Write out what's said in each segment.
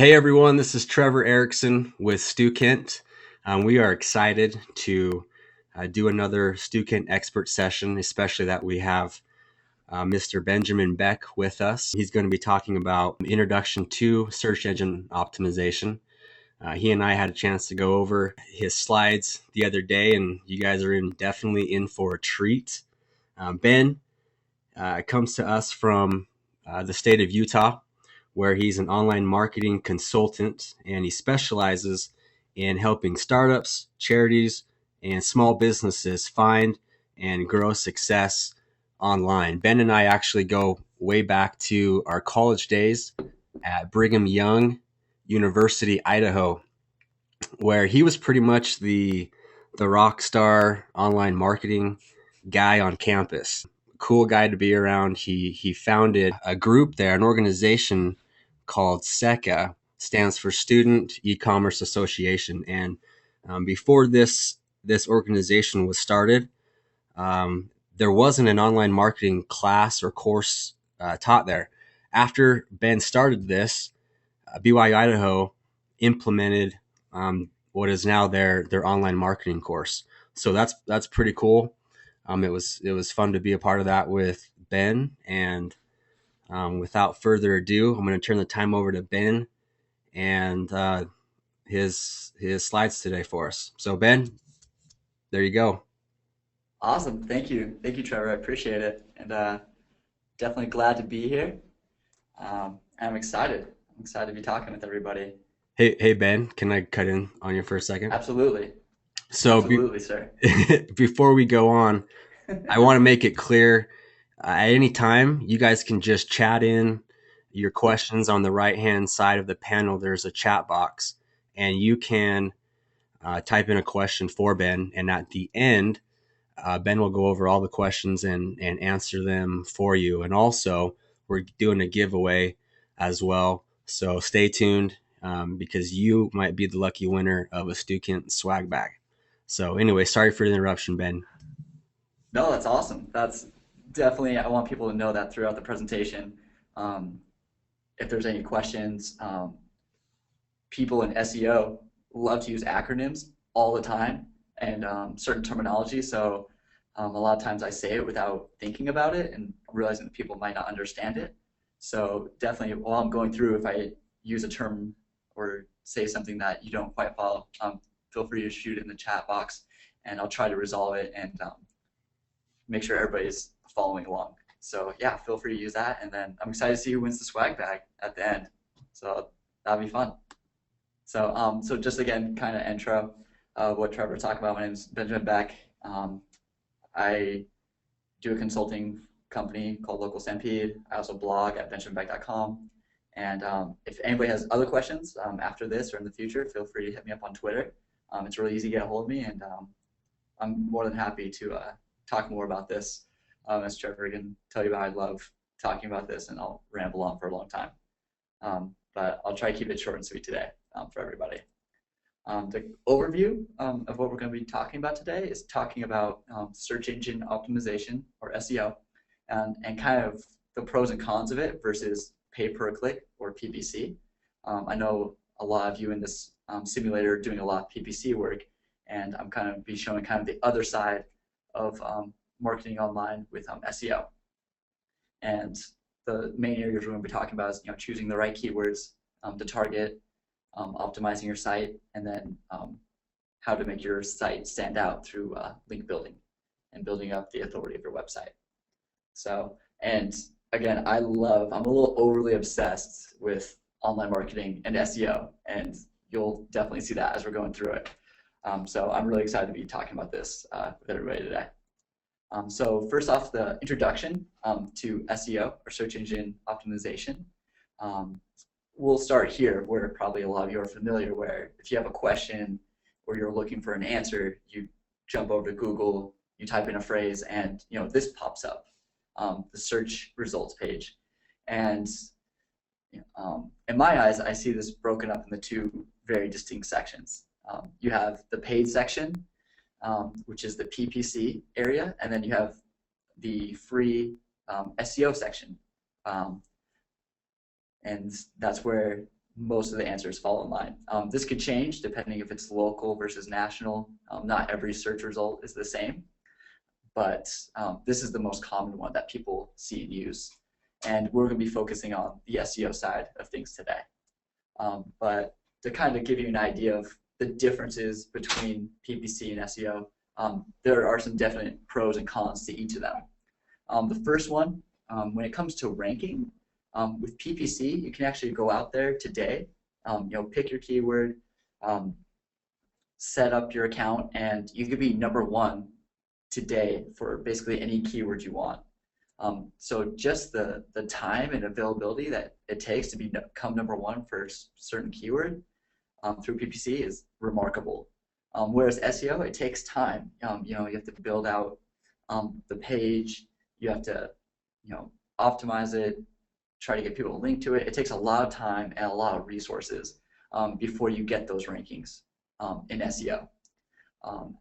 Hey everyone, this is Trevor Erickson with Stukent. We are excited to do another Stukent expert session, especially that we have Mr. Benjamin Beck with us. He's going to be talking about introduction to search engine optimization. He and I had a chance to go over his slides the other day, and you guys are definitely in for a treat. Ben comes to us from the state of Utah, where he's an online marketing consultant, and he specializes in helping startups, charities, and small businesses find and grow success online. Ben and I actually go way back to our college days at Brigham Young University, Idaho, where he was pretty much the rock star online marketing guy on campus. Cool guy to be around. He founded a group there, an organization called SECA, stands for Student E-commerce Association. And before this organization was started, there wasn't an online marketing class or course taught there. After Ben started this, BYU Idaho implemented what is now their online marketing course. So that's pretty cool. It was fun to be a part of that with Ben. And without further ado, I'm going to turn the time over to Ben and his slides today for us. So Ben, there you go. Awesome. Thank you, Trevor. I appreciate it. And definitely glad to be here. I'm excited. I'm excited to be talking with everybody. Hey Ben, can I cut in on you for a second? Absolutely. So Absolutely, sir. before we go on, I want to make it clear at any time you guys can just chat in your questions on the right hand side of the panel. There's a chat box, and you can type in a question for Ben. And at the end, Ben will go over all the questions and answer them for you. And also, we're doing a giveaway as well. So stay tuned because you might be the lucky winner of a Stukent swag bag. So anyway, sorry for the interruption, Ben. No, that's awesome. That's definitely, I want people to know that throughout the presentation. Um, if there's any questions, people in SEO love to use acronyms all the time and certain terminology. So a lot of times I say it without thinking about it and realizing that people might not understand it. So definitely while I'm going through, if I use a term or say something that you don't quite follow, feel free to shoot it in the chat box and I'll try to resolve it and make sure everybody's following along. So yeah, feel free to use that. And then I'm excited to see who wins the swag bag at the end. So that'll be fun. So just again, kind of intro of what Trevor talked about. My name is Benjamin Beck. I do a consulting company called Local Stampede. I also blog at benjaminbeck.com. And if anybody has other questions after this or in the future, feel free to hit me up on Twitter. It's really easy to get a hold of me, and I'm more than happy to talk more about this. As Trevor can tell you about, I love talking about this, and I'll ramble on for a long time. But I'll try to keep it short and sweet today for everybody. The overview of what we're going to be talking about today is talking about search engine optimization, or SEO, and kind of the pros and cons of it versus pay per click, or PPC. I know a lot of you in this simulator are doing a lot of PPC work, and I'm kind of be showing kind of the other side of marketing online with SEO. And the main areas we're going to be talking about is choosing the right keywords to target, optimizing your site, and then how to make your site stand out through link building and building up the authority of your website. So, and again, I'm a little overly obsessed with online marketing and SEO, and you'll definitely see that as we're going through it. So I'm really excited to be talking about this with everybody today. So first off, the introduction to SEO, or search engine optimization. We'll start here, where probably a lot of you are familiar, where if you have a question or you're looking for an answer, you jump over to Google, you type in a phrase, and this pops up, the search results page. And in my eyes, I see this broken up into two very distinct sections. You have the paid section, which is the PPC area, and then you have the free SEO section. And that's where most of the answers fall in line. This could change depending if it's local versus national. Not every search result is the same, but this is the most common one that people see and use. And we're going to be focusing on the SEO side of things today. But to kind of give you an idea of the differences between PPC and SEO, there are some definite pros and cons to each of them. The first one, when it comes to ranking, with PPC, you can actually go out there today, pick your keyword, set up your account, and you could be #1 today for basically any keyword you want. So just the time and availability that it takes to become #1 for a certain keyword through PPC is remarkable. Whereas SEO, it takes time. You have to build out the page. You have to, optimize it, try to get people to link to it. It takes a lot of time and a lot of resources before you get those rankings in SEO.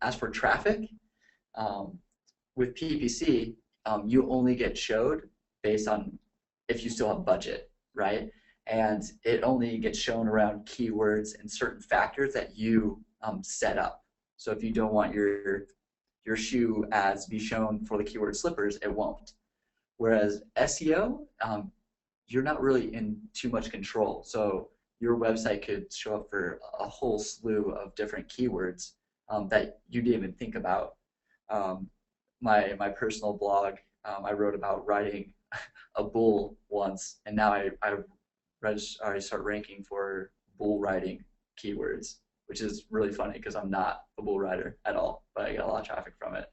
As for traffic, with PPC, you only get showed based on if you still have budget, right? And it only gets shown around keywords and certain factors that you set up. So if you don't want your shoe ads to be shown for the keyword slippers, it won't. Whereas SEO, you're not really in too much control. So your website could show up for a whole slew of different keywords that you didn't even think about. My personal blog, I wrote about riding a bull once, and now I start ranking for bull riding keywords, which is really funny because I'm not a bull rider at all, but I get a lot of traffic from it.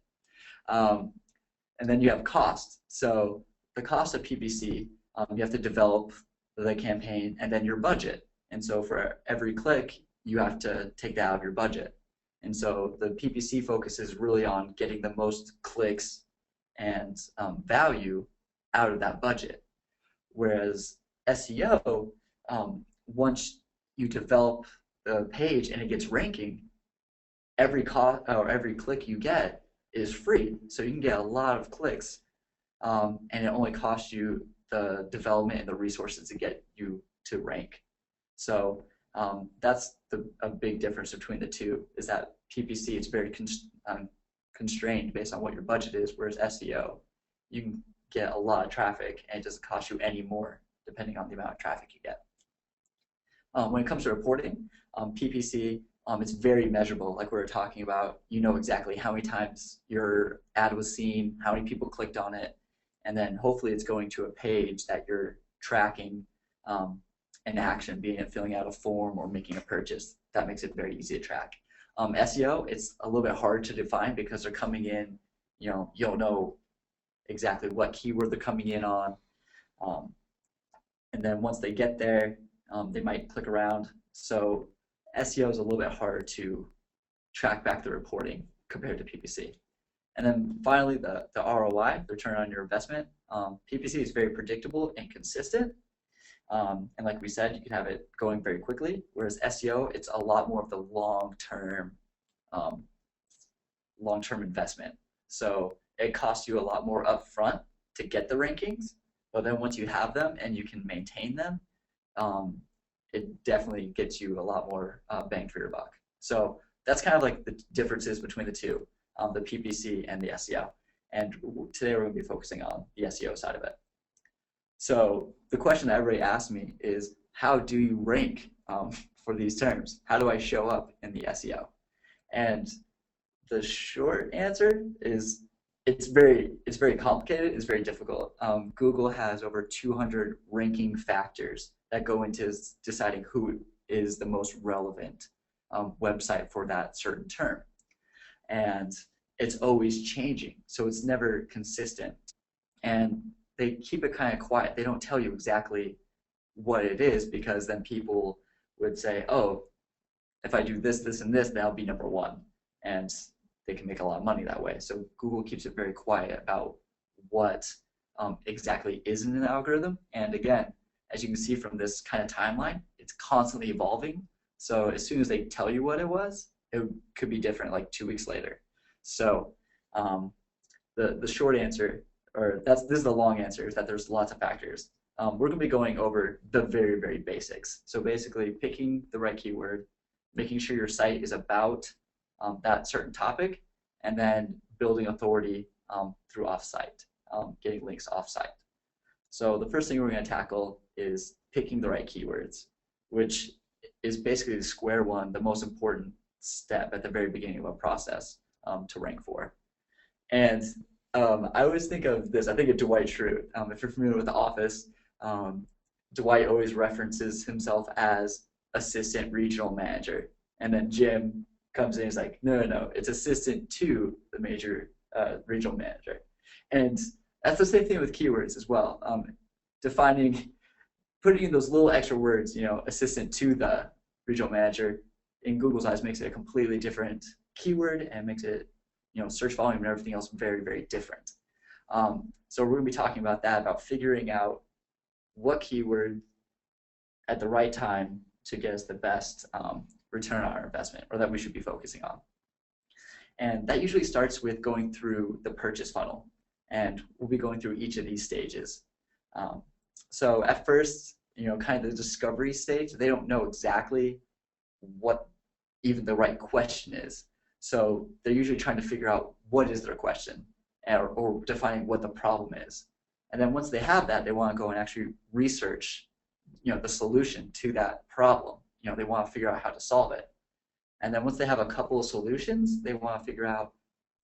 And then you have cost. So the cost of PPC, you have to develop the campaign and then your budget. And so for every click, you have to take that out of your budget. And so the PPC focuses really on getting the most clicks and value out of that budget. Whereas SEO, once you develop the page and it gets ranking, every click you get is free. So you can get a lot of clicks, and it only costs you the development and the resources to get you to rank. So that's a big difference between the two, is that PPC is very constrained based on what your budget is, whereas SEO, you can get a lot of traffic and it doesn't cost you any more depending on the amount of traffic you get. When it comes to reporting, PPC, it's very measurable, like we were talking about. You know exactly how many times your ad was seen, how many people clicked on it, and then hopefully it's going to a page that you're tracking an action, being it filling out a form or making a purchase. That makes it very easy to track. SEO, it's a little bit hard to define because they're coming in, you don't know exactly what keyword they're coming in on. And then once they get there, they might click around. So SEO is a little bit harder to track back the reporting compared to PPC. And then finally, the ROI, the return on your investment. PPC is very predictable and consistent. And like we said, you can have it going very quickly, whereas SEO, it's a lot more of the long-term investment. So it costs you a lot more upfront to get the rankings, but then once you have them and you can maintain them, it definitely gets you a lot more bang for your buck. So that's kind of like the differences between the two, the PPC and the SEO. And today we're going to be focusing on the SEO side of it. So the question that everybody asks me is, how do you rank for these terms? How do I show up in the SEO? And the short answer is it's very complicated. It's very difficult. Google has over 200 ranking factors that go into deciding who is the most relevant website for that certain term. And it's always changing, so it's never consistent. And they keep it kind of quiet. They don't tell you exactly what it is, because then people would say, oh, if I do this, this, and this, that'll be #1. And they can make a lot of money that way. So Google keeps it very quiet about what exactly is in an algorithm. And again, as you can see from this kind of timeline, it's constantly evolving. So as soon as they tell you what it was, it could be different like 2 weeks later. So the short answer, or this is the long answer, is that there's lots of factors. we're going to be going over the very, very basics. So basically picking the right keyword, making sure your site is about that certain topic, and then building authority through Offsite, getting links Offsite. So the first thing we're going to tackle is picking the right keywords, which is basically the square one, the most important step at the very beginning of a process to rank for. And I always think of this, I think of Dwight Schrute. If you're familiar with The Office, Dwight always references himself as assistant regional manager. And then Jim comes in and is like, no, it's assistant to the major regional manager. And that's the same thing with keywords as well. Putting in those little extra words, assistant to the regional manager in Google's eyes makes it a completely different keyword and makes it, search volume and everything else very, very different. So we're going to be talking about that, about figuring out what keyword at the right time to get us the best return on our investment, or that we should be focusing on. And that usually starts with going through the purchase funnel. And we'll be going through each of these stages. So at first, kind of the discovery stage, they don't know exactly what even the right question is. So they're usually trying to figure out what is their question, or defining what the problem is. And then once they have that, they want to go and actually research, the solution to that problem. They want to figure out how to solve it. And then once they have a couple of solutions, they want to figure out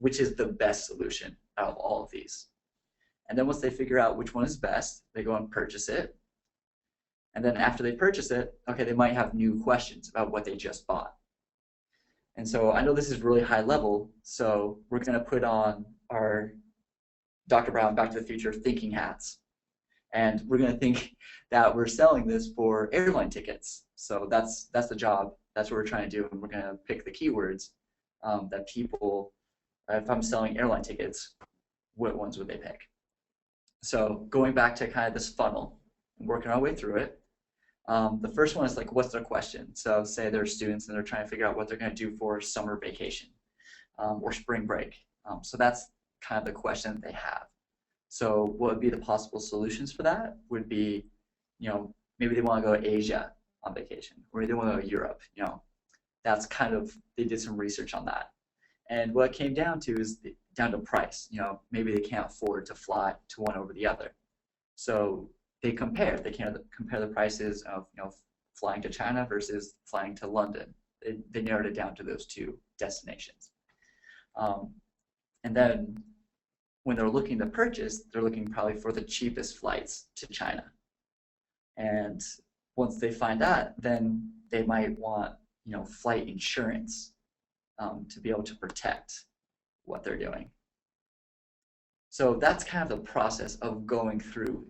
which is the best solution out of all of these. And then once they figure out which one is best, they go and purchase it. And then after they purchase it, okay, they might have new questions about what they just bought. And so I know this is really high level, so we're going to put on our Dr. Brown Back to the Future thinking hats. And we're going to think that we're selling this for airline tickets. So that's the job. That's what we're trying to do. And we're going to pick the keywords that people, if I'm selling airline tickets, what ones would they pick? So going back to kind of this funnel and working our way through it, the first one is like, what's their question? So say they're students and they're trying to figure out what they're going to do for summer vacation or spring break. So that's kind of the question that they have. So what would be the possible solutions for that would be, maybe they want to go to Asia on vacation, or they want to go to Europe. That's kind of, they did some research on that. And what it came down to is down to price. Maybe they can't afford to fly to one over the other. So they compare. They can compare the prices of flying to China versus flying to London. They narrowed it down to those two destinations. And then when they're looking to purchase, they're looking probably for the cheapest flights to China. And once they find that, then they might want flight insurance to be able to protect what they're doing. So that's kind of the process of going through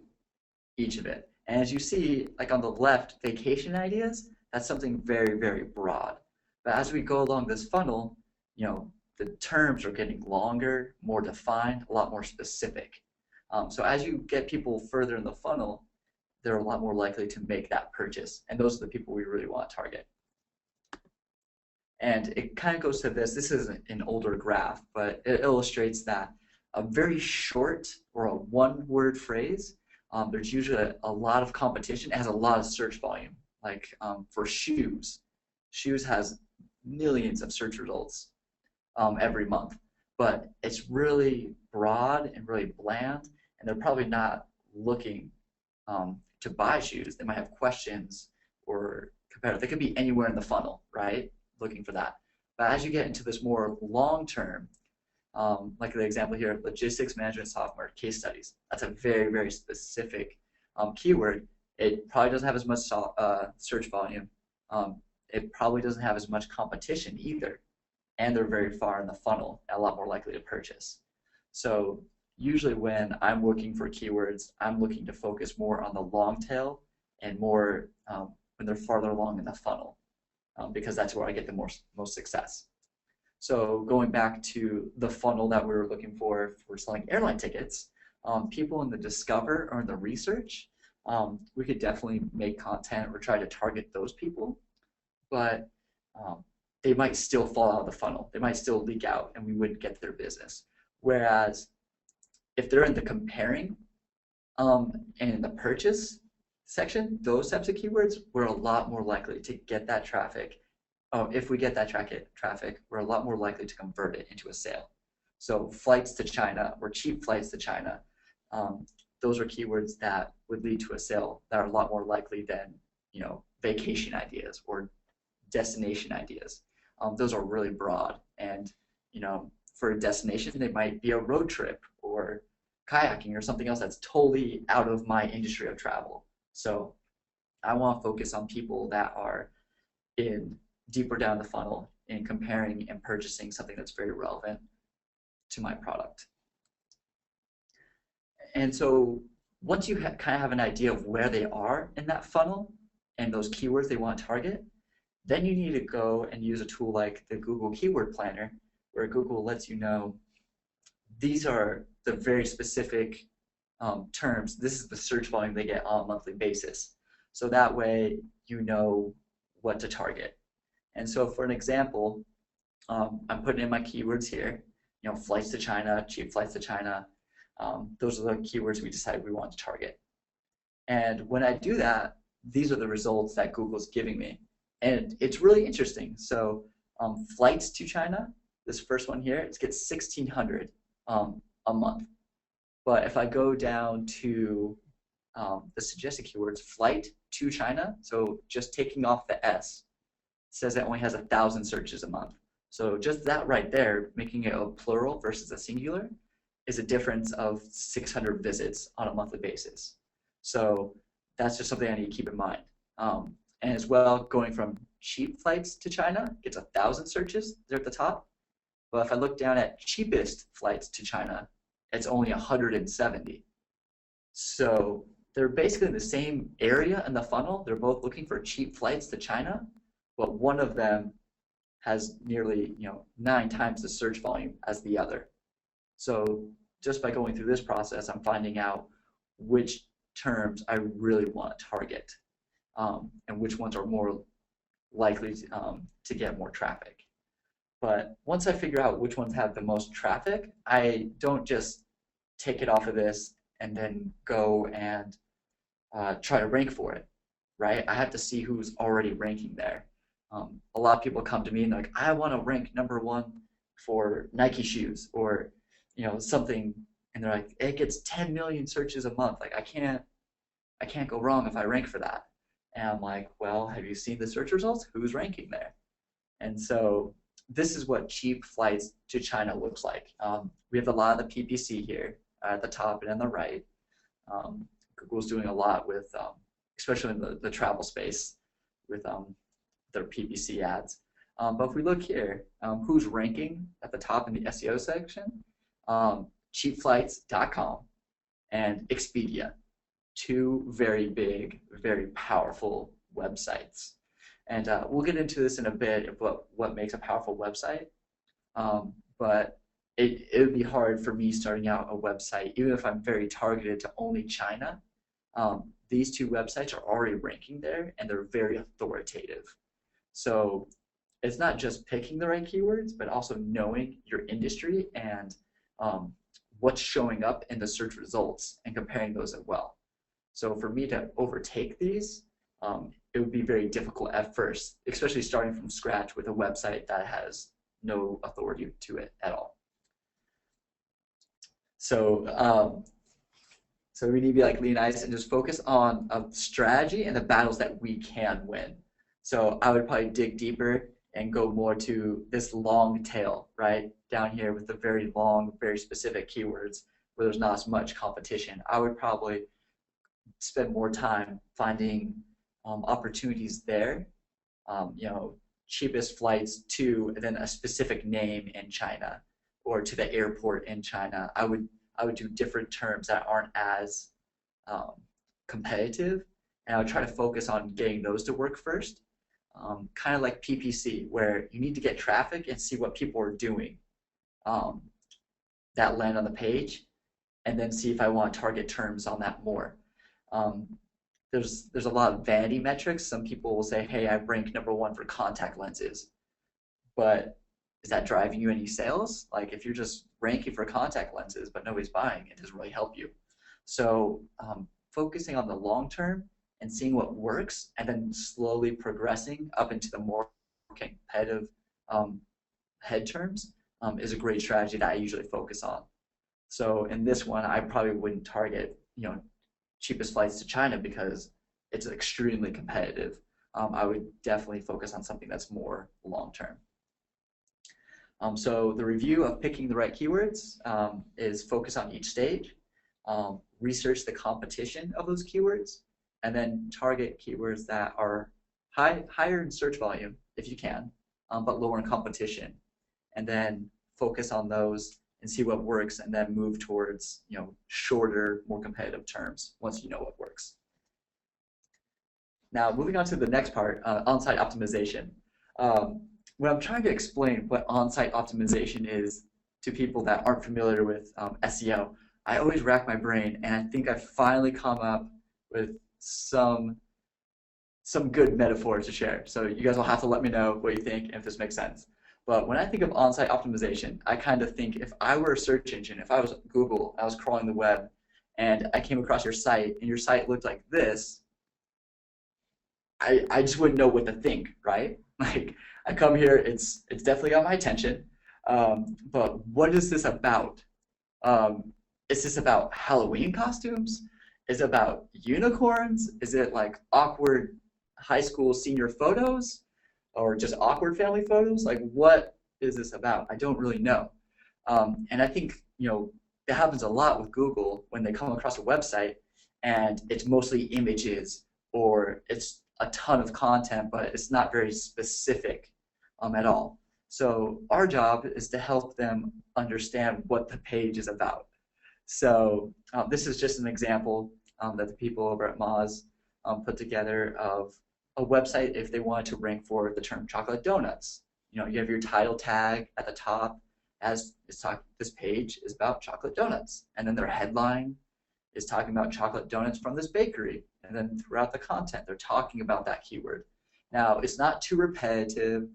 each of it. And as you see, like on the left, vacation ideas, that's something very, very broad. But as we go along this funnel, the terms are getting longer, more defined, a lot more specific. So as you get people further in the funnel, they're a lot more likely to make that purchase. And those are the people we really want to target. And it kind of goes to this. This is an older graph, but it illustrates that a very short or a one-word phrase, there's usually a lot of competition. It has a lot of search volume. Like for shoes, shoes has millions of search results every month. But it's really broad and really bland, and they're probably not looking to buy shoes. They might have questions or compare. They could be anywhere in the funnel, right? Looking for that. But as you get into this more long-term, like the example here, logistics management software case studies, that's a very, very specific keyword. It probably doesn't have as much search volume. It probably doesn't have as much competition either. And they're very far in the funnel, a lot more likely to purchase. So usually when I'm looking for keywords, I'm looking to focus more on the long tail and more when they're farther along in the funnel. Because that's where I get the most success. So going back to the funnel that we were looking for selling airline tickets, people in the discover or in the research, we could definitely make content or try to target those people, but they might still fall out of the funnel. They might still leak out and we wouldn't get their business. Whereas if they're in the comparing And in the purchase section, those types of keywords, we're a lot more likely to get that traffic. Oh, if we get that traffic, we're a lot more likely to convert it into a sale. So flights to China or cheap flights to China, those are keywords that would lead to a sale that are a lot more likely than, vacation ideas or destination ideas. Those are really broad, and for a destination, they might be a road trip or kayaking or something else that's totally out of my industry of travel. So I want to focus on people that are in deeper down the funnel in comparing and purchasing something that's very relevant to my product. And so once you kind of have an idea of where they are in that funnel and those keywords they want to target, then you need to go and use a tool like the Google Keyword Planner, where Google lets you know these are the very specific terms. This is the search volume they get on a monthly basis. So that way you know what to target. And so for an example, I'm putting in my keywords here, flights to China, cheap flights to China. Those are the keywords we decided we want to target. And when I do that, these are the results that Google's giving me. And it's really interesting. So flights to China, this first one here, it gets 1,600 a month. But if I go down to the suggested keywords, flight to China, so just taking off the S, says it only has 1,000 searches a month. So just that right there, making it a plural versus a singular, is a difference of 600 visits on a monthly basis. So that's just something I need to keep in mind. And as well, going from cheap flights to China gets 1,000 searches there at the top. But if I look down at cheapest flights to China, it's only 170. So they're basically in the same area in the funnel. They're both looking for cheap flights to China, but one of them has nearly 9 times the search volume as the other. So just by going through this process, I'm finding out which terms I really want to target, and which ones are more likely to get more traffic. But once I figure out which ones have the most traffic, I don't just take it off of this and then go and try to rank for it, right? I have to see who's already ranking there. A lot of people come to me and they're like, I want to rank #1 for Nike shoes or something, and they're like, it gets 10 million searches a month. Like I can't go wrong if I rank for that. And I'm like, well, have you seen the search results? Who's ranking there? And so this is what cheap flights to China looks like. We have a lot of the PPC here at the top and on the right. Google's doing a lot with, especially in the travel space, with their PPC ads. But if we look here, who's ranking at the top in the SEO section? Cheapflights.com and Expedia, 2 very big, very powerful websites. And we'll get into this in a bit of what makes a powerful website. But it would be hard for me starting out a website, even if I'm very targeted to only China. These 2 websites are already ranking there, and they're very authoritative. So it's not just picking the right keywords, but also knowing your industry and what's showing up in the search results and comparing those as well. So for me to overtake these, it would be very difficult at first, especially starting from scratch with a website that has no authority to it at all. So so we need to be like Leonidas and just focus on a strategy and the battles that we can win. So I would probably dig deeper and go more to this long tail, right? Down here with the very long, very specific keywords where there's not as much competition. I would probably spend more time finding opportunities there, cheapest flights to, and then a specific name in China or to the airport in China. I would do different terms that aren't as competitive, and I would try to focus on getting those to work first. Kind of like PPC, where you need to get traffic and see what people are doing that land on the page, and then see if I want to target terms on that more. There's a lot of vanity metrics. Some people will say, hey, I rank #1 for contact lenses, but is that driving you any sales? Like if you're just ranking for contact lenses but nobody's buying, it doesn't really help you. So focusing on the long term and seeing what works, and then slowly progressing up into the more competitive head terms is a great strategy that I usually focus on. So in this one, I probably wouldn't target, cheapest flights to China because it's extremely competitive. I would definitely focus on something that's more long term. So the review of picking the right keywords is focus on each stage, research the competition of those keywords, and then target keywords that are higher in search volume if you can, but lower in competition, and then focus on those and see what works, and then move towards shorter, more competitive terms once you know what works. Now, moving on to the next part, on-site optimization. When I'm trying to explain what on-site optimization is to people that aren't familiar with SEO, I always rack my brain, and I think I've finally come up with some good metaphors to share. So you guys will have to let me know what you think and if this makes sense. But when I think of on-site optimization, I kind of think if I were a search engine, if I was Google, I was crawling the web, and I came across your site, and your site looked like this, I just wouldn't know what to think, right? Like, I come here, it's definitely got my attention, but what is this about? Is this about Halloween costumes? Is it about unicorns? Is it like awkward high school senior photos? Or just awkward family photos? Like, what is this about? I don't really know. And I think, it happens a lot with Google when they come across a website and it's mostly images, or it's a ton of content, but it's not very specific at all. So our job is to help them understand what the page is about. So this is just an example that the people over at Moz put together of a website if they wanted to rank for the term chocolate donuts. You have your title tag at the top, as it's this page is about chocolate donuts, and then their headline is talking about chocolate donuts from this bakery, and then throughout the content they're talking about that keyword. Now, it's not too repetitive.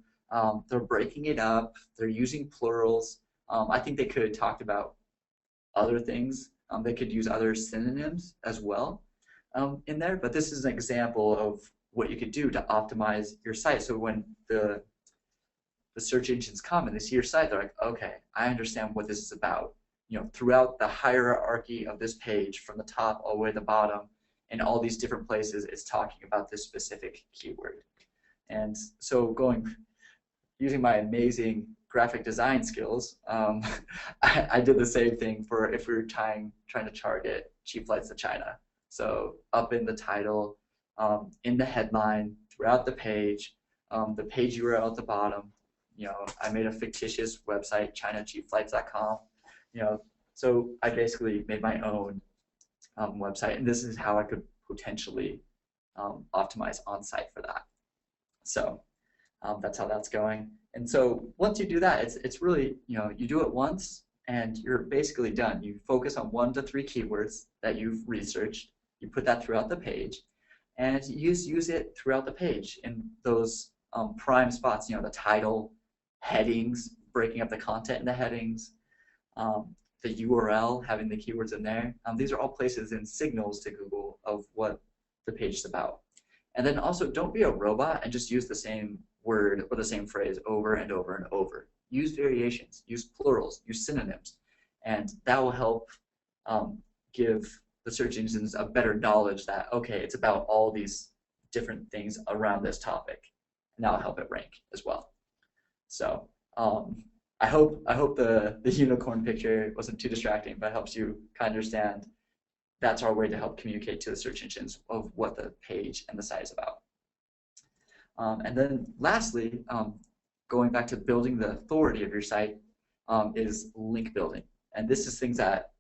They're breaking it up. They're using plurals. I think they could have talked about other things. They could use other synonyms as well in there, but this is an example of what you could do to optimize your site. So when the search engines come and they see your site, they're like, okay, I understand what this is about. Throughout the hierarchy of this page, from the top all the way to the bottom, in all these different places, it's talking about this specific keyword. And so using my amazing graphic design skills, I did the same thing for if we were trying to target cheap flights to China. So up in the title, in the headline, throughout the page URL at the bottom, I made a fictitious website, chinacheapflights.com. So I basically made my own website, and this is how I could potentially optimize on-site for that. So that's how that's going. And so once you do that, it's really, you do it once and you're basically done. You focus on 1 to 3 keywords that you've researched, you put that throughout the page, and you use it throughout the page in those prime spots, the title, headings, breaking up the content in the headings, the URL, having the keywords in there. These are all places and signals to Google of what the page is about. And then also, don't be a robot and just use the same word or the same phrase over and over and over. Use variations, use plurals, use synonyms, and that will help give the search engines a better knowledge that, okay, it's about all these different things around this topic, and that'll help it rank as well. So I hope the unicorn picture wasn't too distracting, but helps you kind of understand that's our way to help communicate to the search engines of what the page and the site is about. And then lastly, going back to building the authority of your site, is link building. And this is things that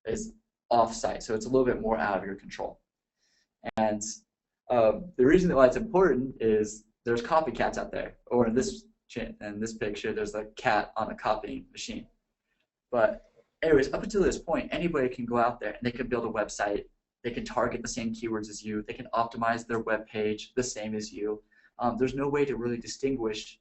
is off-site, so it's a little bit more out of your control. And the reason why it's important is there's copycats out there, or in this picture, there's a cat on a copying machine. But anyways, up until this point, anybody can go out there and they can build a website. They can target the same keywords as you. They can optimize their web page the same as you. There's no way to really distinguish,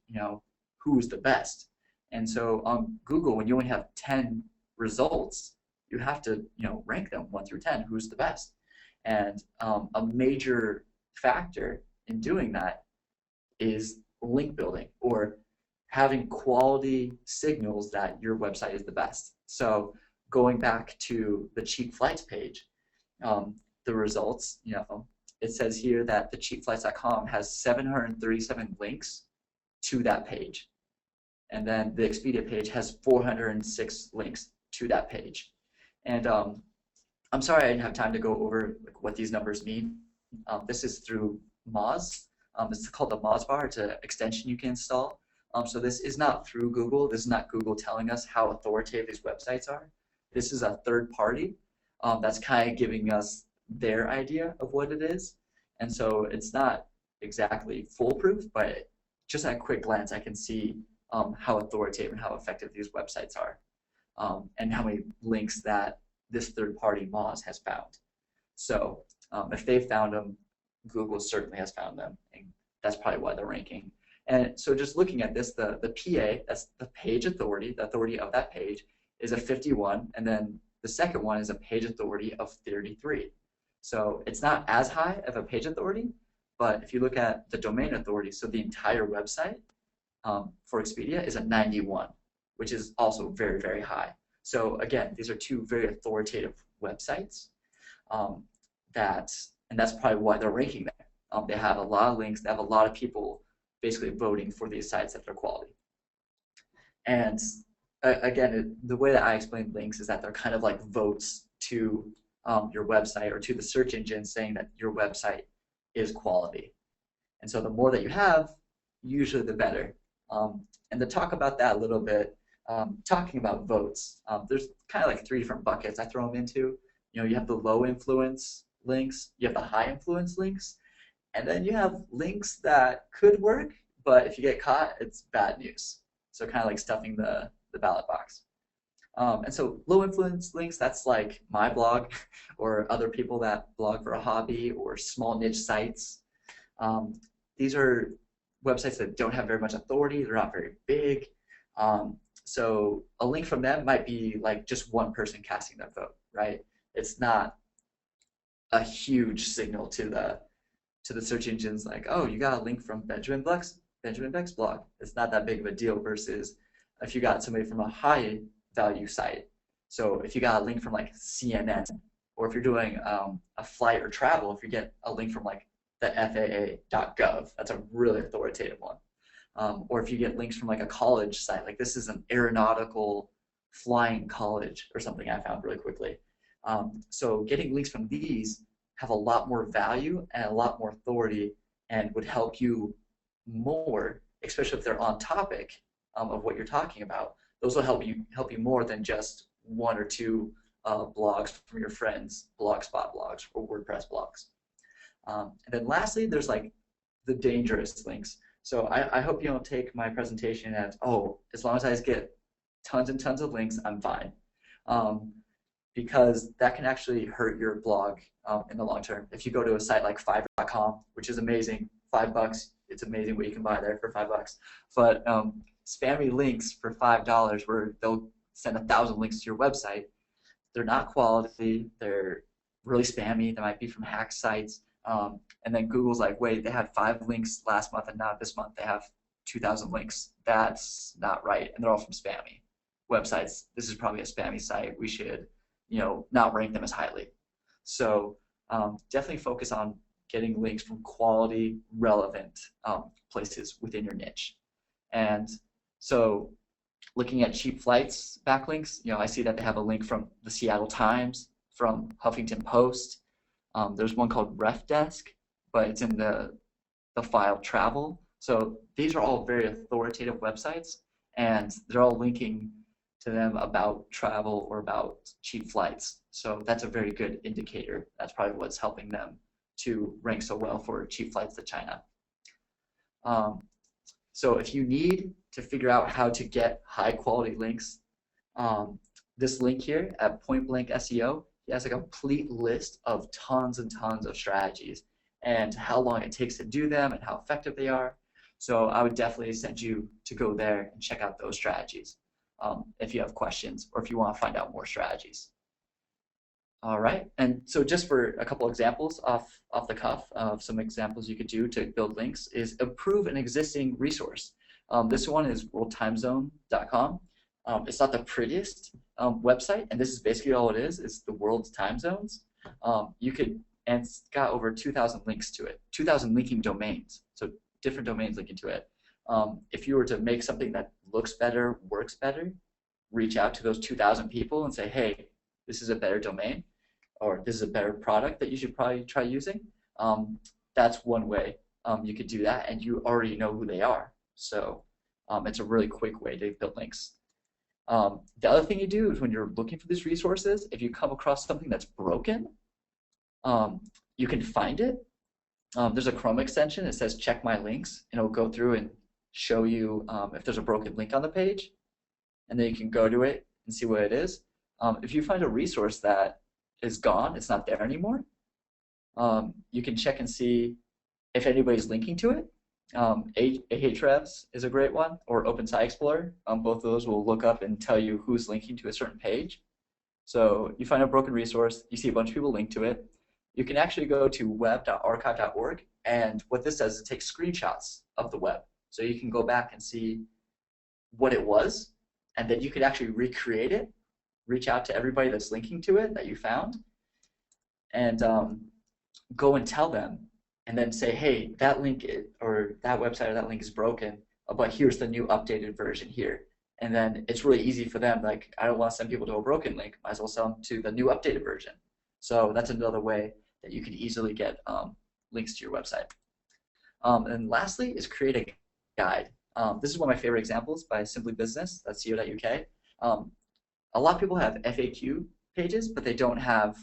who's the best. And so on Google, when you only have 10 results, you have to, rank them 1 through 10, who's the best. And a major factor in doing that is link building, or having quality signals that your website is the best. So going back to the cheap flights page, the results, it says here that the cheapflights.com has 737 links to that page. And then the Expedia page has 406 links to that page. And I'm sorry I didn't have time to go over what these numbers mean. This is through Moz. It's called the Moz bar. It's an extension you can install. So this is not through Google. This is not Google telling us how authoritative these websites are. This is a third party that's kind of giving us their idea of what it is. And so it's not exactly foolproof, but just at a quick glance, I can see how authoritative and how effective these websites are, and how many links that this third-party Moz has found. So if they've found them, Google certainly has found them, and that's probably why they're ranking. And so just looking at this, the PA, that's the page authority, the authority of that page, is a 51, and then the second one is a page authority of 33. So it's not as high of a page authority, but if you look at the domain authority, so the entire website for Expedia is a 91, which is also very, very high. So again, these are two very authoritative websites and that's probably why they're ranking there. They have a lot of links, they have a lot of people basically voting for these sites that they're quality. And again, the way that I explain links is that they're kind of like votes to your website or to the search engine saying that your website is quality. And so the more that you have, usually the better. And to talk about that a little bit, talking about votes, there's kind of like 3 different buckets I throw them into. You have the low influence links, you have the high influence links, and then you have links that could work, but if you get caught, it's bad news. So kind of like stuffing the ballot box. And so low influence links, that's like my blog or other people that blog for a hobby or small niche sites. These are websites that don't have very much authority, they're not very big. So a link from them might be like just one person casting their vote, right? It's not a huge signal to the search engines like, oh, you got a link from Benjamin Beck's blog. It's not that big of a deal versus if you got somebody from a high value site. So if you got a link from like CNN, or if you're doing a flight or travel, if you get a link from like the FAA.gov, that's a really authoritative one. Or if you get links from like a college site, like this is an aeronautical flying college or something I found really quickly. So getting links from these have a lot more value and a lot more authority and would help you more, especially if they're on topic of what you're talking about. Those will help you more than just 1 or 2 blogs from your friends, Blogspot blogs or WordPress blogs. And then lastly, there's like the dangerous links. So I hope you don't take my presentation as, oh, as long as I just get tons and tons of links, I'm fine. Because that can actually hurt your blog in the long term. If you go to a site like Fiverr.com, which is amazing, $5, it's amazing what you can buy there for $5. But spammy links for $5 where they'll send 1,000 links to your website, they're not quality, they're really spammy, they might be from hack sites. And then Google's like, wait, they had 5 links last month and now this month they have 2,000 links. That's not right, and they're all from spammy websites. This is probably a spammy site. We should, not rank them as highly. So definitely focus on getting links from quality, relevant places within your niche. And so looking at cheap flights backlinks, I see that they have a link from the Seattle Times, from Huffington Post. There's one called RefDesk, but it's in the file travel. So these are all very authoritative websites, and they're all linking to them about travel or about cheap flights. So that's a very good indicator. That's probably what's helping them to rank so well for cheap flights to China. So if you need to figure out how to get high quality links, this link here at Point Blank SEO, he has a complete list of tons and tons of strategies and how long it takes to do them and how effective they are. So I would definitely send you to go there and check out those strategies if you have questions or if you want to find out more strategies. All right, and so just for a couple examples off the cuff of some examples you could do to build links is improve an existing resource. This one is worldtimezone.com. It's not the prettiest website, and this is basically all it is the world's time zones. And it's got over 2,000 links to it, 2,000 linking domains, so different domains linking to it. If you were to make something that looks better, works better, reach out to those 2,000 people and say, hey, this is a better domain, or this is a better product that you should probably try using. That's one way you could do that, and you already know who they are. So it's a really quick way to build links. The other thing you do is when you're looking for these resources, if you come across something that's broken, you can find it. There's a Chrome extension that says check my links, and it'll go through and show you if there's a broken link on the page, and then you can go to it and see what it is. If you find a resource that is gone, it's not there anymore, you can check and see if anybody's linking to it. Ahrefs is a great one, or OpenSite Explorer. Both of those will look up and tell you who's linking to a certain page. So you find a broken resource, you see a bunch of people link to it. You can actually go to web.archive.org, and what this does is it takes screenshots of the web. So you can go back and see what it was, and then you could actually recreate it, reach out to everybody that's linking to it that you found, and go and tell them, and then say, hey, that link or that website or that link is broken, but here's the new updated version here. And then it's really easy for them, like, I don't want to send people to a broken link, might as well send them to the new updated version. So that's another way that you can easily get links to your website. And lastly is create a guide. This is one of my favorite examples by Simply Business, that's SEO.uk. A lot of people have FAQ pages, but they don't have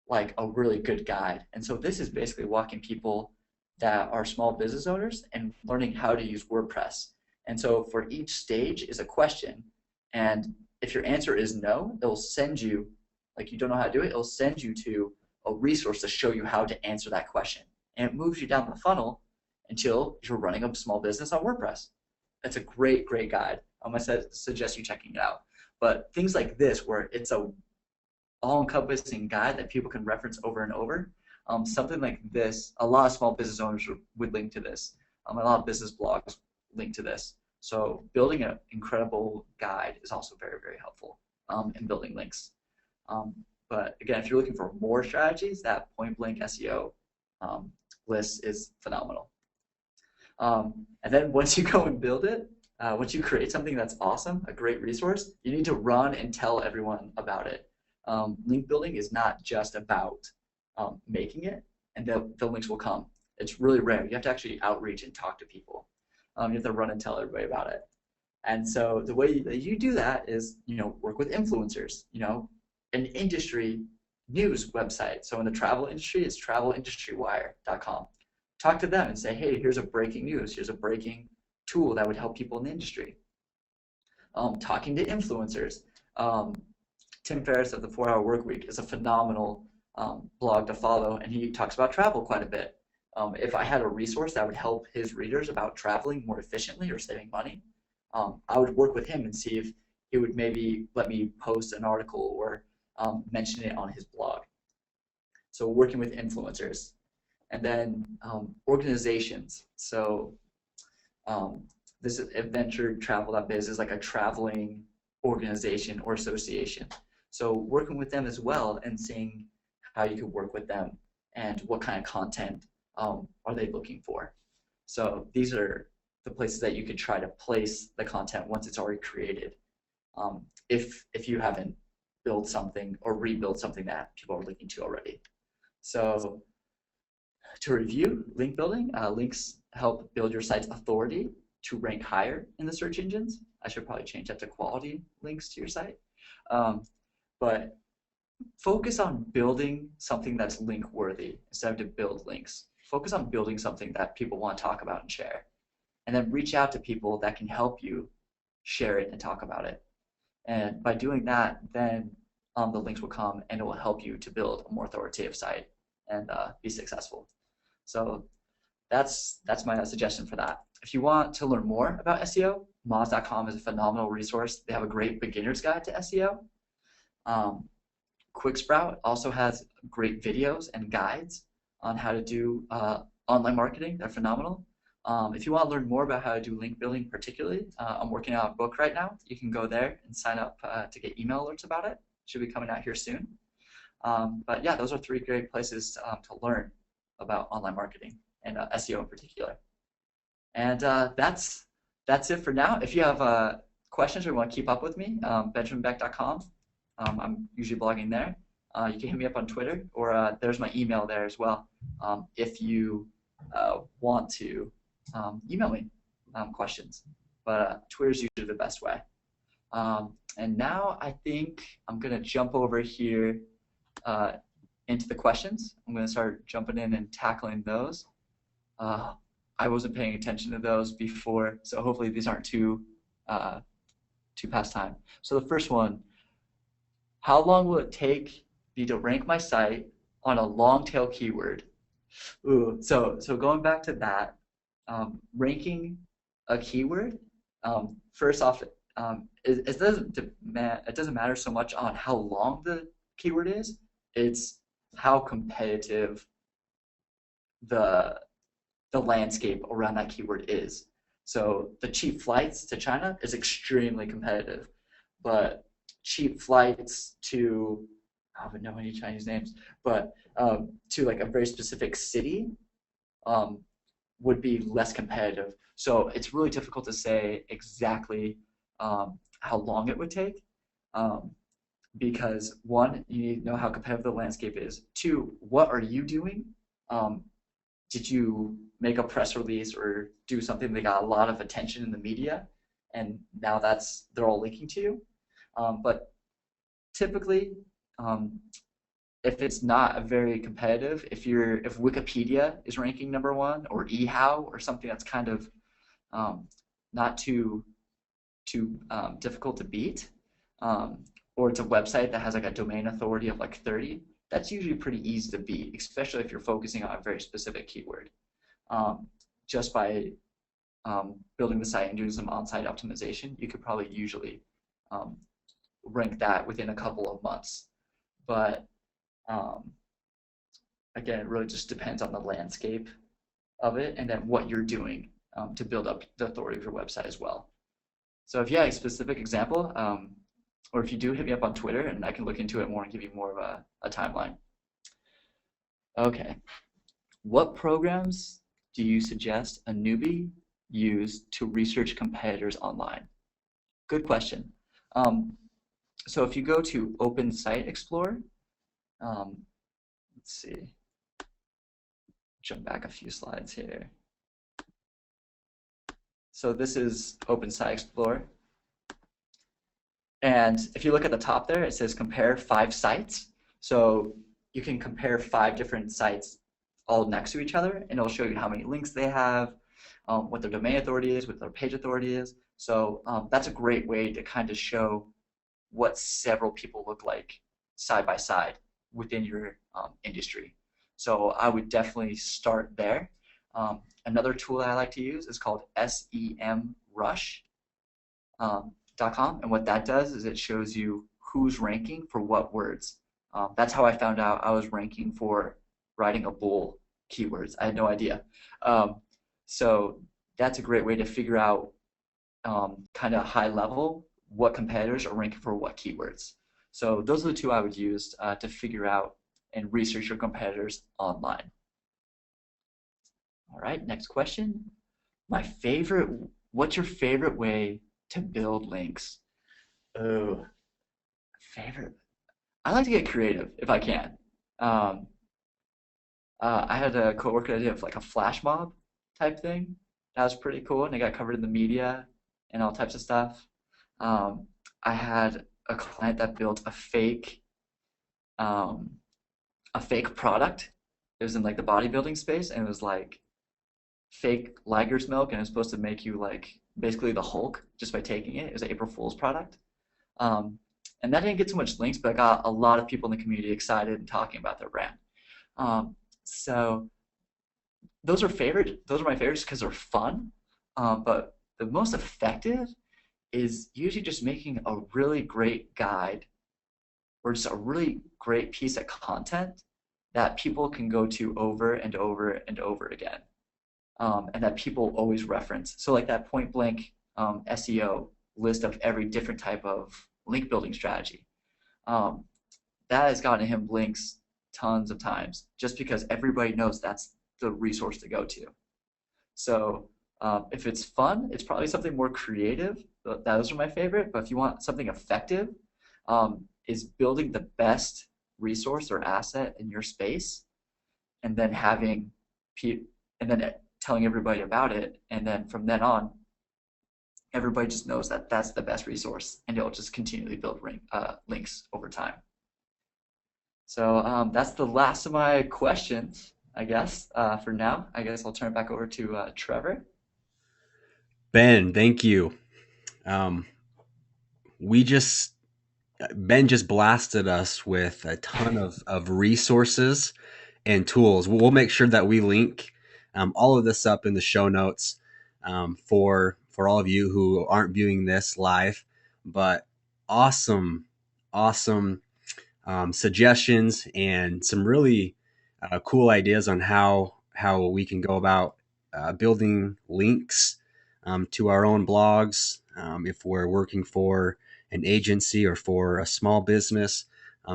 like a really good guide. And so this is basically walking people that are small business owners and learning how to use WordPress. And so for each stage is a question. And if your answer is no, it'll send you, like you don't know how to do it, it'll send you to a resource to show you how to answer that question. And it moves you down the funnel until you're running a small business on WordPress. That's a great, great guide. I'm going to suggest you checking it out. But things like this, where it's a all-encompassing guide that people can reference over and over, something like this, a lot of small business owners would link to this. A lot of business blogs link to this. So building an incredible guide is also very, very helpful in building links. But again, if you're looking for more strategies, that point-blank SEO list is phenomenal. And then once you go and build it, once you create something that's awesome, a great resource, you need to run and tell everyone about it. Link building is not just about making it, and the links will come. It's really rare. You have to actually outreach and talk to people. You have to run and tell everybody about it. And so the way that you do that is, work with influencers. An industry news website. So in the travel industry, it's travelindustrywire.com. Talk to them and say, hey, here's a breaking news. Here's a breaking tool that would help people in the industry. Talking to influencers. Tim Ferriss of the 4-Hour Workweek is a phenomenal blog to follow, and he talks about travel quite a bit. If I had a resource that would help his readers about traveling more efficiently or saving money, I would work with him and see if he would maybe let me post an article or mention it on his blog. So working with influencers. And then organizations. So this Adventure Travel.biz is like a traveling organization or association. So working with them as well and seeing how you can work with them and what kind of content are they looking for. So these are the places that you could try to place the content once it's already created. If you haven't built something or rebuild something that people are linking to already. So to review link building, links help build your site's authority to rank higher in the search engines. I should probably change that to quality links to your site. But focus on building something that's link worthy instead of to build links. Focus on building something that people want to talk about and share. And then reach out to people that can help you share it and talk about it. And by doing that, then the links will come and it will help you to build a more authoritative site and be successful. So that's my suggestion for that. If you want to learn more about SEO, moz.com is a phenomenal resource. They have a great beginner's guide to SEO. Quicksprout also has great videos and guides on how to do online marketing. They're phenomenal. If you want to learn more about how to do link building particularly, I'm working on a book right now. You can go there and sign up to get email alerts about it. Should be coming out here soon. But yeah, those are 3 great places to learn about online marketing and SEO in particular. And that's it for now. If you have questions or want to keep up with me, benjaminbeck.com. I'm usually blogging there. You can hit me up on Twitter, or there's my email there as well. If you want to email me questions, but Twitter's usually the best way. And now I think I'm gonna jump over here into the questions. I'm gonna start jumping in and tackling those. I wasn't paying attention to those before, so hopefully these aren't too past time. So the first one, how long will it take me to rank my site on a long tail keyword? Ooh, so going back to that, ranking a keyword, first off, it doesn't matter so much on how long the keyword is, it's how competitive the landscape around that keyword is. So the cheap flights to China is extremely competitive, but cheap flights to, I don't even know any Chinese names, but to like a very specific city would be less competitive. So it's really difficult to say exactly how long it would take, because 1, you need to know how competitive the landscape is. 2, what are you doing? Did you make a press release or do something that got a lot of attention in the media, and now they're all linking to you? But typically, if it's not a very competitive, if Wikipedia is ranking #1 or eHow or something that's kind of not too difficult to beat, or it's a website that has like a domain authority of like 30, that's usually pretty easy to beat, especially if you're focusing on a very specific keyword. Just by building the site and doing some on-site optimization, you could probably usually rank that within a couple of months. But again, it really just depends on the landscape of it and then what you're doing to build up the authority of your website as well. So if you have a specific example, or if you do, hit me up on Twitter and I can look into it more and give you more of a timeline. Okay, what programs do you suggest a newbie use to research competitors online? Good question. So if you go to Open Site Explorer, let's see, jump back a few slides here. So this is Open Site Explorer. And if you look at the top there, it says compare 5 sites. So you can compare 5 different sites all next to each other, and it'll show you how many links they have, what their domain authority is, what their page authority is. So that's a great way to kind of show what several people look like side by side within your industry. So I would definitely start there. Another tool that I like to use is called SEMrush.com, and what that does is it shows you who's ranking for what words. That's how I found out I was ranking for writing a bull keywords. I had no idea. So that's a great way to figure out kind of high level what competitors are ranking for what keywords. So those are the 2 I would use to figure out and research your competitors online. All right, next question. What's your favorite way to build links? Oh, favorite. I like to get creative if I can. I had a coworker that did like a flash mob type thing. That was pretty cool, and it got covered in the media and all types of stuff. I had a client that built a fake product. It was in like the bodybuilding space, and it was like fake Liger's milk, and it was supposed to make you like basically the Hulk just by taking it. It was an April Fool's product. And that didn't get too much links, but I got a lot of people in the community excited and talking about their brand. So those are my favorites because they're fun. But the most effective is usually just making a really great guide or just a really great piece of content that people can go to over and over and over again, and that people always reference. So like that point blank SEO list of every different type of link building strategy. Um, that has gotten him links tons of times just because everybody knows that's the resource to go to. So if it's fun, it's probably something more creative. Those are my favorite. But if you want something effective, is building the best resource or asset in your space, and then having and then telling everybody about it, and then from then on, everybody just knows that that's the best resource, and it'll just continually build links over time. So that's the last of my questions, I guess, for now. I guess I'll turn it back over to Trevor. Ben, thank you. Um, we just Ben just blasted us with a ton of resources and tools. We'll make sure that we link all of this up in the show notes for all of you who aren't viewing this live. But awesome, awesome suggestions and some really cool ideas on how we can go about building links to our own blogs if we're working for an agency or for a small business.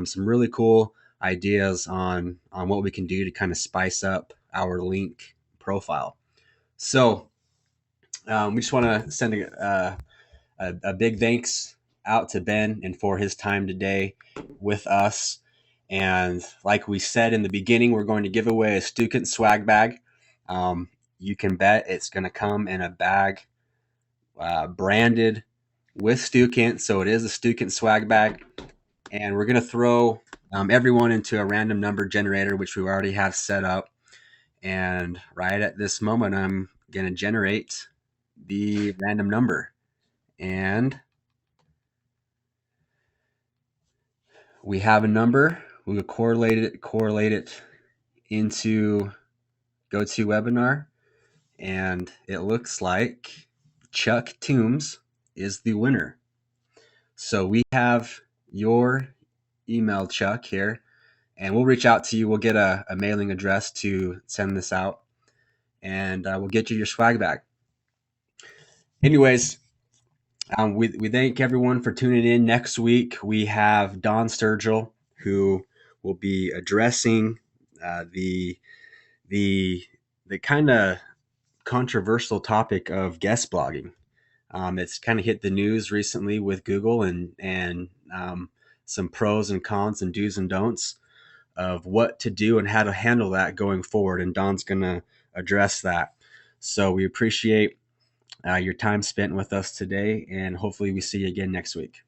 Some really cool ideas on what we can do to kind of spice up our link profile. So we just want to send a big thanks out to Ben and for his time today with us. And like we said in the beginning, we're going to give away a Stukent swag bag. You can bet it's going to come in a bag branded with Stukent. So it is a Stukent swag bag. And we're going to throw everyone into a random number generator, which we already have set up. And right at this moment, I'm going to generate the random number. And we have a number. We will correlate it into GoToWebinar, and it looks like Chuck Toombs is the winner. So we have your email, Chuck, here, and we'll reach out to you. We'll get a mailing address to send this out, and we'll get you your swag bag. Anyways, we thank everyone for tuning in. Next week, we have Don Sturgill, who will be addressing the kind of controversial topic of guest blogging. It's kind of hit the news recently with Google and some pros and cons and do's and don'ts of what to do and how to handle that going forward. And Don's going to address that. So we appreciate your time spent with us today, and hopefully we see you again next week.